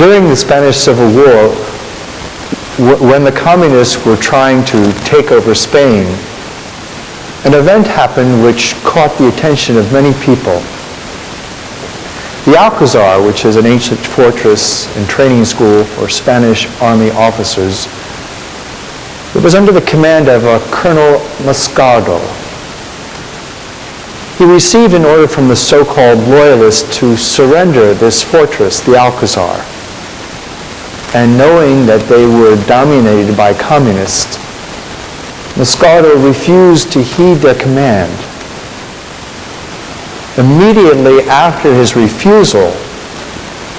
During the Spanish Civil War, when the communists were trying to take over Spain, an event happened which caught the attention of many people. The Alcazar, which is an ancient fortress and training school for Spanish army officers, it was under the command of Colonel Moscardo. He received an order from the so-called loyalists to surrender this fortress, the Alcazar. And knowing that they were dominated by communists, Moscardo refused to heed their command. Immediately after his refusal,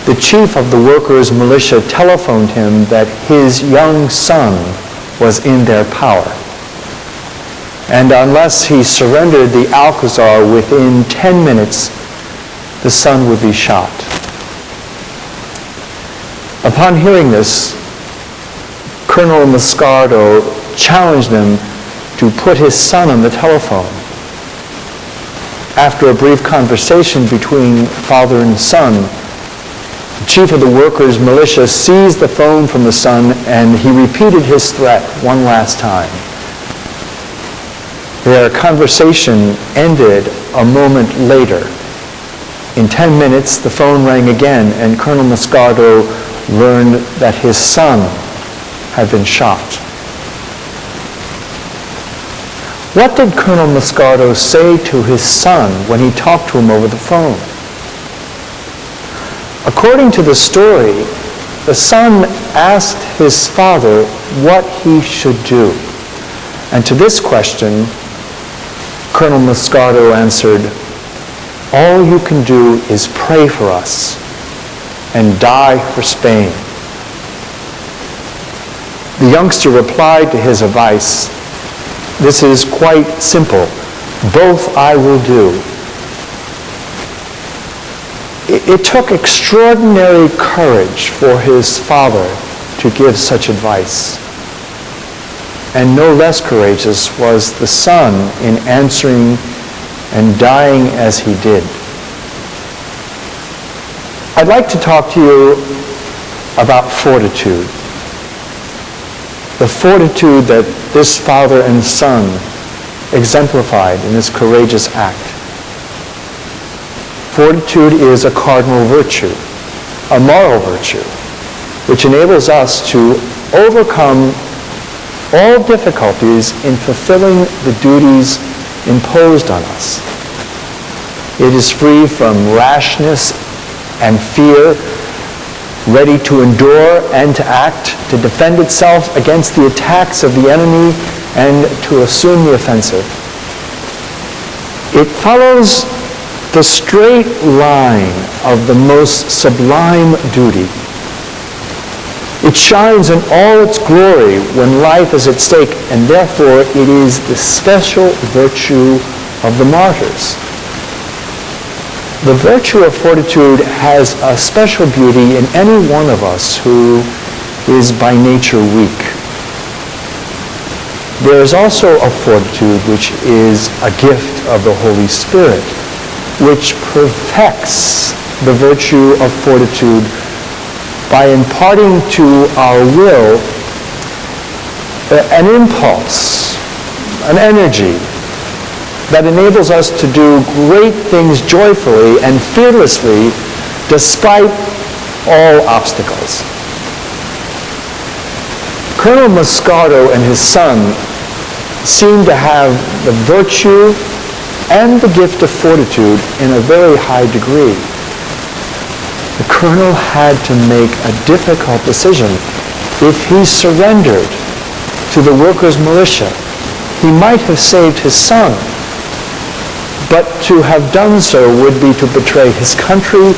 the chief of the workers' militia telephoned him that his young son was in their power. And unless he surrendered the Alcazar within 10 minutes, the son would be shot. Upon hearing this, Colonel Moscardo challenged them to put his son on the telephone. After a brief conversation between father and son, the chief of the workers' militia seized the phone from the son and he repeated his threat one last time. Their conversation ended a moment later. In 10 minutes, the phone rang again and Colonel Moscardo learned that his son had been shot. What did Colonel Moscardo say to his son when he talked to him over the phone? According to the story, the son asked his father what he should do. And to this question, Colonel Moscardo answered, "All you can do is pray for us and die for Spain." The youngster replied to his advice, "This is quite simple. Both I will do." It took extraordinary courage for his father to give such advice. And no less courageous was the son in answering and dying as he did. I'd like to talk to you about fortitude. The fortitude that this father and son exemplified in this courageous act. Fortitude is a cardinal virtue, a moral virtue, which enables us to overcome all difficulties in fulfilling the duties imposed on us. It is free from rashness and fear, ready to endure and to act, to defend itself against the attacks of the enemy and to assume the offensive. It follows the straight line of the most sublime duty. It shines in all its glory when life is at stake, and therefore it is the special virtue of the martyrs. The virtue of fortitude has a special beauty in any one of us who is by nature weak. There is also a fortitude which is a gift of the Holy Spirit, which perfects the virtue of fortitude by imparting to our will an impulse, an energy that enables us to do great things joyfully and fearlessly despite all obstacles. Colonel Moscardo and his son seem to have the virtue and the gift of fortitude in a very high degree. The colonel had to make a difficult decision. If he surrendered to the workers' militia, he might have saved his son. But to have done so would be to betray his country,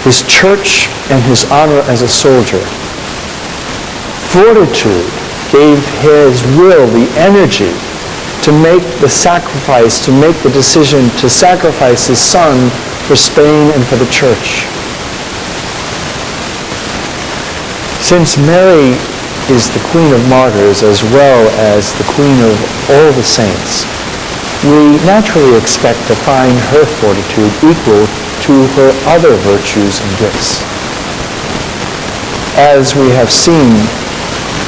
his church, and his honor as a soldier. Fortitude gave his will the energy to make the sacrifice, to make the decision to sacrifice his son for Spain and for the church. Since Mary is the Queen of Martyrs as well as the Queen of all the saints, we naturally expect to find her fortitude equal to her other virtues and gifts. As we have seen,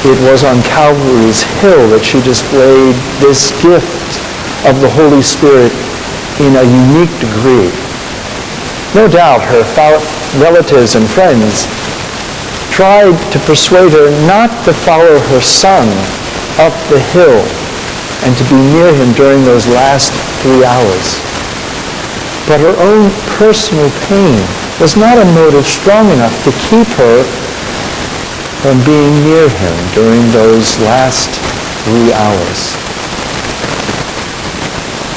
it was on Calvary's hill that she displayed this gift of the Holy Spirit in a unique degree. No doubt her relatives and friends tried to persuade her not to follow her son up the hill and to be near him during those last 3 hours. But her own personal pain was not a motive strong enough to keep her from being near him during those last 3 hours.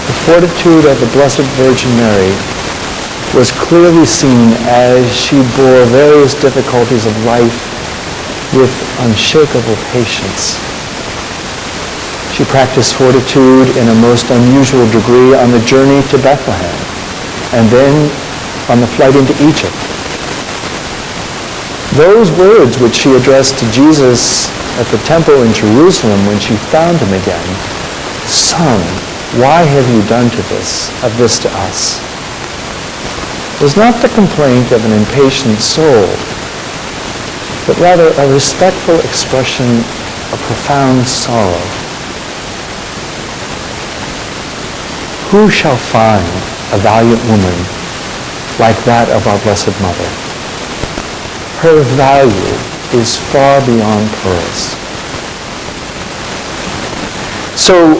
The fortitude of the Blessed Virgin Mary was clearly seen as she bore various difficulties of life with unshakable patience. She practiced fortitude in a most unusual degree on the journey to Bethlehem and then on the flight into Egypt. Those words which she addressed to Jesus at the temple in Jerusalem when she found him again, "Son, why have you done this to us?" was not the complaint of an impatient soul, but rather a respectful expression of profound sorrow. Who shall find a valiant woman like that of our Blessed Mother? Her value is far beyond pearls. So,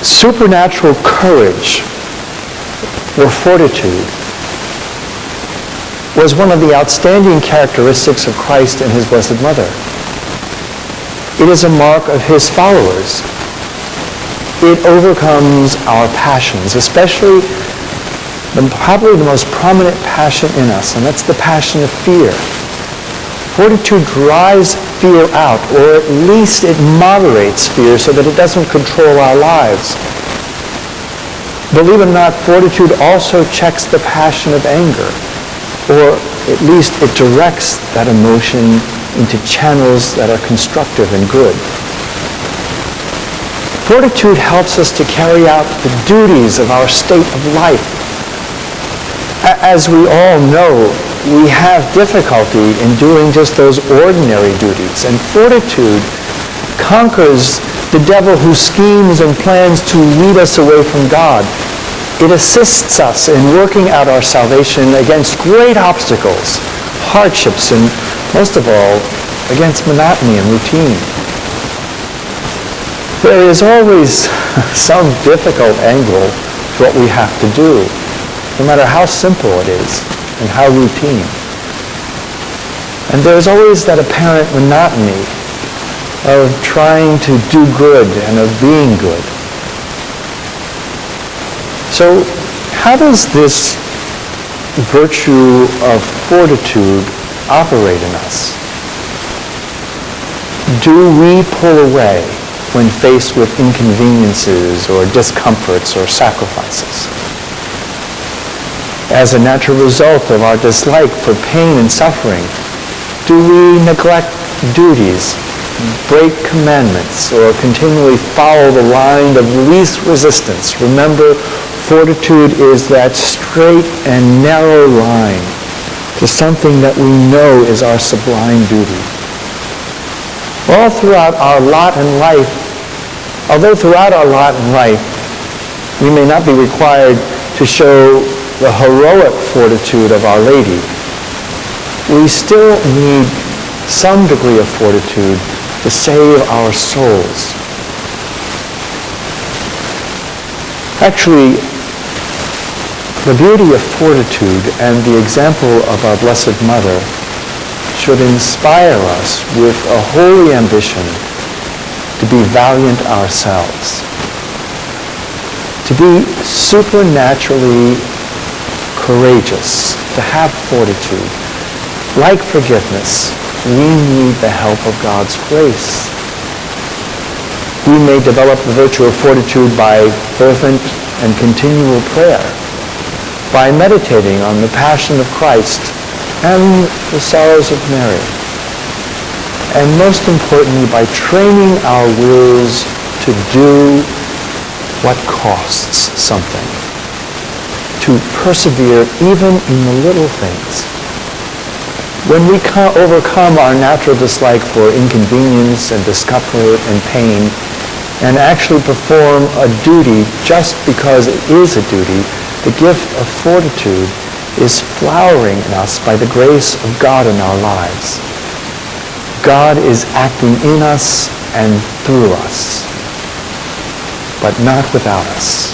supernatural courage or fortitude was one of the outstanding characteristics of Christ and his Blessed Mother. It is a mark of his followers. It overcomes our passions, especially probably the most prominent passion in us, and that's the passion of fear. Fortitude drives fear out, or at least it moderates fear so that it doesn't control our lives. Believe it or not, fortitude also checks the passion of anger, or at least it directs that emotion into channels that are constructive and good. Fortitude helps us to carry out the duties of our state of life. As we all know, we have difficulty in doing just those ordinary duties, and fortitude conquers the devil who schemes and plans to lead us away from God. It assists us in working out our salvation against great obstacles, hardships, and most of all, against monotony and routine. There is always some difficult angle to what we have to do, no matter how simple it is and how routine. And there's always that apparent monotony of trying to do good and of being good. So how does this virtue of fortitude operate in us? Do we pull away when faced with inconveniences or discomforts or sacrifices? As a natural result of our dislike for pain and suffering, do we neglect duties, break commandments, or continually follow the line of least resistance? Remember, fortitude is that straight and narrow line to something that we know is our sublime duty. All throughout our lot in life, although throughout our lot in life, we may not be required to show the heroic fortitude of Our Lady, we still need some degree of fortitude to save our souls. Actually, the beauty of fortitude and the example of our Blessed Mother should inspire us with a holy ambition to be valiant ourselves, to be supernaturally courageous, to have fortitude. Like forgiveness, we need the help of God's grace. We may develop the virtue of fortitude by fervent and continual prayer, by meditating on the passion of Christ and the sorrows of Mary, and most importantly, by training our wills to do what costs something, to persevere even in the little things. When we overcome our natural dislike for inconvenience and discomfort and pain, and actually perform a duty just because it is a duty, the gift of fortitude is flowering in us by the grace of God in our lives. God is acting in us and through us, but not without us.